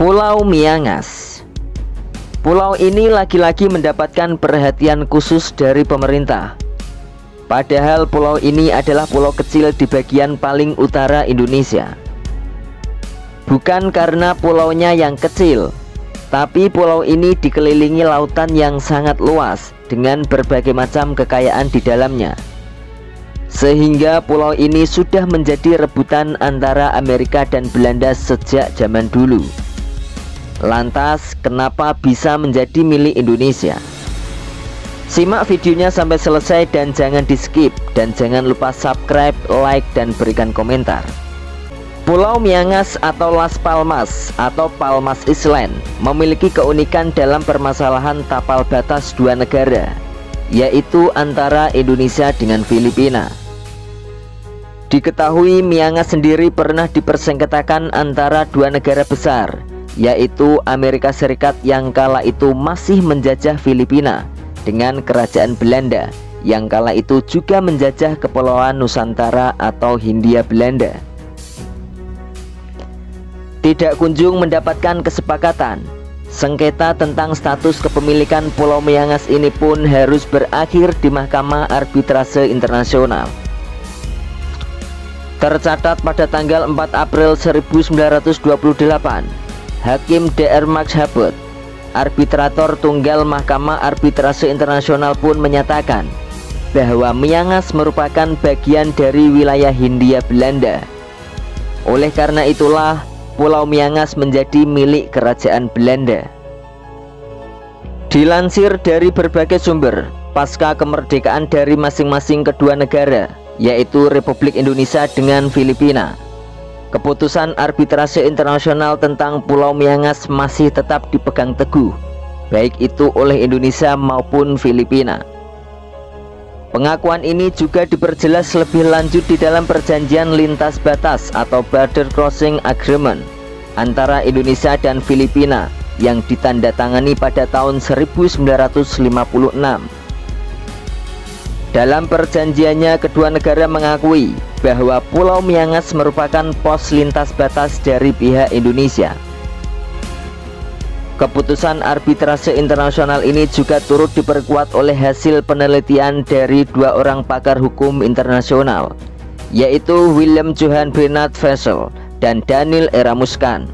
Pulau Miangas. Pulau ini lagi-lagi mendapatkan perhatian khusus dari pemerintah. Padahal pulau ini adalah pulau kecil di bagian paling utara Indonesia. Bukan karena pulaunya yang kecil, tapi pulau ini dikelilingi lautan yang sangat luas dengan berbagai macam kekayaan di dalamnya. Sehingga pulau ini sudah menjadi rebutan antara Amerika dan Belanda sejak zaman dulu. Lantas, kenapa bisa menjadi milik Indonesia? Simak videonya sampai selesai dan jangan di skip. Dan jangan lupa subscribe, like, dan berikan komentar. Pulau Miangas atau Las Palmas atau Palmas Island memiliki keunikan dalam permasalahan tapal batas dua negara, yaitu antara Indonesia dengan Filipina. Diketahui Miangas sendiri pernah dipersengketakan antara dua negara besar, yaitu Amerika Serikat yang kala itu masih menjajah Filipina dengan Kerajaan Belanda yang kala itu juga menjajah Kepulauan Nusantara atau Hindia Belanda. Tidak kunjung mendapatkan kesepakatan. Sengketa tentang status kepemilikan Pulau Miangas ini pun harus berakhir di Mahkamah Arbitrase Internasional. Tercatat pada tanggal 4 April 1928, Hakim Dr. Max Habert, arbitrator tunggal Mahkamah Arbitrase Internasional pun menyatakan bahwa Miangas merupakan bagian dari wilayah Hindia Belanda. Oleh karena itulah Pulau Miangas menjadi milik Kerajaan Belanda. Dilansir dari berbagai sumber, pasca kemerdekaan dari masing-masing kedua negara, yaitu Republik Indonesia dengan Filipina, keputusan arbitrase internasional tentang Pulau Miangas masih tetap dipegang teguh, baik itu oleh Indonesia maupun Filipina. Pengakuan ini juga diperjelas lebih lanjut di dalam perjanjian lintas batas atau Border Crossing Agreement antara Indonesia dan Filipina yang ditandatangani pada tahun 1956. Dalam perjanjiannya, kedua negara mengakui bahwa Pulau Miangas merupakan pos lintas batas dari pihak Indonesia. Keputusan arbitrase internasional ini juga turut diperkuat oleh hasil penelitian dari dua orang pakar hukum internasional, yaitu William Johan Bernard Vessel dan Daniel Eramuskan.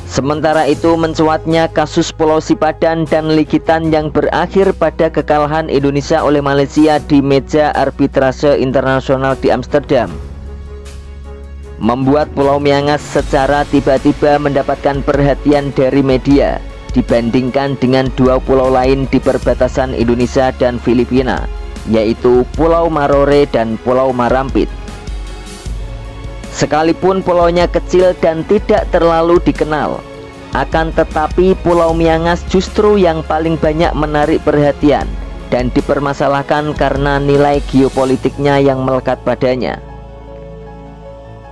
Sementara itu, mencuatnya kasus Pulau Sipadan dan Ligitan yang berakhir pada kekalahan Indonesia oleh Malaysia di meja arbitrase internasional di Amsterdam membuat Pulau Miangas secara tiba-tiba mendapatkan perhatian dari media dibandingkan dengan dua pulau lain di perbatasan Indonesia dan Filipina, yaitu Pulau Marore dan Pulau Marampit. Sekalipun pulaunya kecil dan tidak terlalu dikenal, akan tetapi Pulau Miangas justru yang paling banyak menarik perhatian dan dipermasalahkan karena nilai geopolitiknya yang melekat padanya.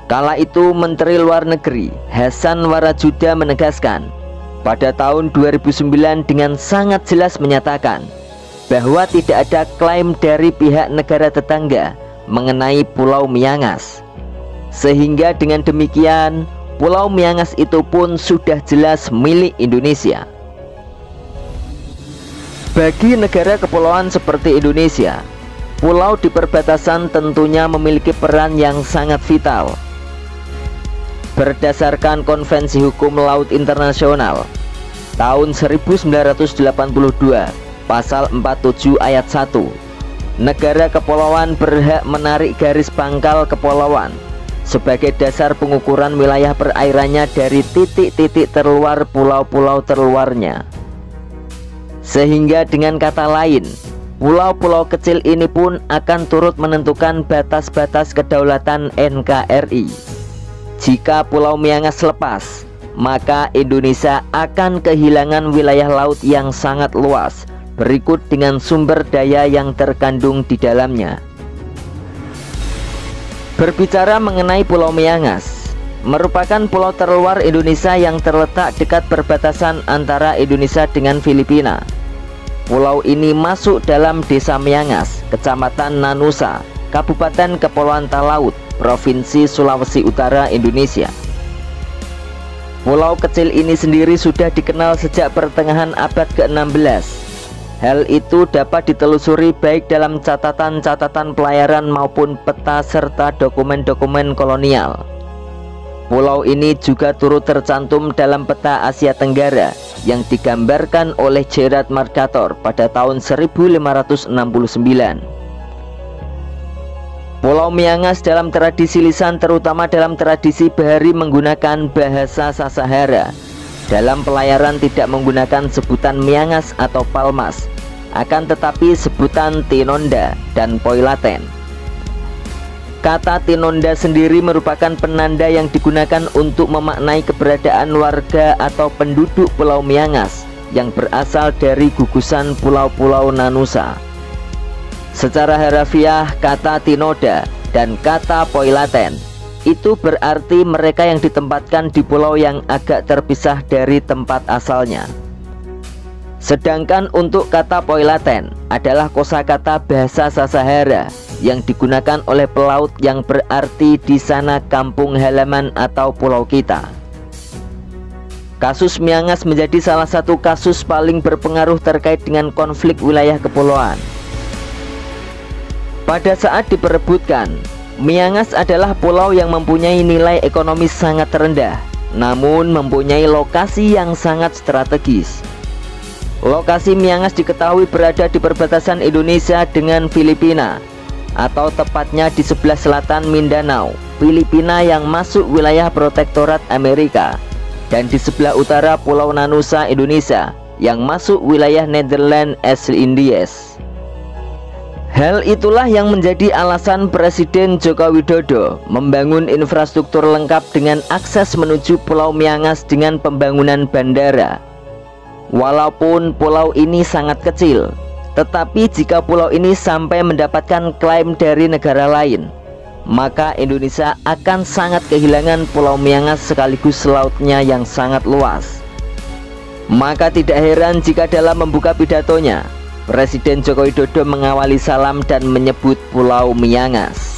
Kala itu Menteri Luar Negeri Hasan Warajuda menegaskan pada tahun 2009 dengan sangat jelas menyatakan bahwa tidak ada klaim dari pihak negara tetangga mengenai Pulau Miangas. Sehingga dengan demikian Pulau Miangas itu pun sudah jelas milik Indonesia. Bagi negara kepulauan seperti Indonesia, pulau di perbatasan tentunya memiliki peran yang sangat vital. Berdasarkan Konvensi Hukum Laut Internasional tahun 1982 Pasal 47 Ayat 1, negara kepulauan berhak menarik garis pangkal kepulauan sebagai dasar pengukuran wilayah perairannya dari titik-titik terluar pulau-pulau terluarnya. Sehingga dengan kata lain, pulau-pulau kecil ini pun akan turut menentukan batas-batas kedaulatan NKRI. Jika Pulau Miangas lepas, maka Indonesia akan kehilangan wilayah laut yang sangat luas, berikut dengan sumber daya yang terkandung di dalamnya. Berbicara mengenai Pulau Miangas, merupakan pulau terluar Indonesia yang terletak dekat perbatasan antara Indonesia dengan Filipina. Pulau ini masuk dalam Desa Miangas, Kecamatan Nanusa, Kabupaten Kepulauan Talaut, Provinsi Sulawesi Utara, Indonesia. Pulau kecil ini sendiri sudah dikenal sejak pertengahan abad ke-16. Hal itu dapat ditelusuri baik dalam catatan-catatan pelayaran maupun peta serta dokumen-dokumen kolonial. Pulau ini juga turut tercantum dalam peta Asia Tenggara yang digambarkan oleh Gerard Mercator pada tahun 1569. Pulau Miangas dalam tradisi lisan, terutama dalam tradisi bahari, menggunakan bahasa Sasahara. Dalam pelayaran tidak menggunakan sebutan Miangas atau Palmas, akan tetapi sebutan Tinonda dan Poilaten. Kata Tinonda sendiri merupakan penanda yang digunakan untuk memaknai keberadaan warga atau penduduk Pulau Miangas yang berasal dari gugusan pulau-pulau Nanusa. Secara harafiah, kata Tinoda dan kata Poilaten itu berarti mereka yang ditempatkan di pulau yang agak terpisah dari tempat asalnya. Sedangkan untuk kata Poilaten adalah kosakata bahasa Sasahara yang digunakan oleh pelaut yang berarti di sana kampung halaman atau pulau kita. Kasus Miangas menjadi salah satu kasus paling berpengaruh terkait dengan konflik wilayah kepulauan. Pada saat diperebutkan, Miangas adalah pulau yang mempunyai nilai ekonomis sangat rendah, namun mempunyai lokasi yang sangat strategis. Lokasi Miangas diketahui berada di perbatasan Indonesia dengan Filipina, atau tepatnya di sebelah selatan Mindanao, Filipina yang masuk wilayah protektorat Amerika, dan di sebelah utara Pulau Nanusa, Indonesia yang masuk wilayah Netherlands East Indies. Hal itulah yang menjadi alasan Presiden Joko Widodo membangun infrastruktur lengkap dengan akses menuju Pulau Miangas dengan pembangunan bandara. Walaupun pulau ini sangat kecil, tetapi jika pulau ini sampai mendapatkan klaim dari negara lain, maka Indonesia akan sangat kehilangan Pulau Miangas sekaligus lautnya yang sangat luas. Maka tidak heran jika dalam membuka pidatonya, Presiden Joko Widodo mengawali salam dan menyebut Pulau Miangas.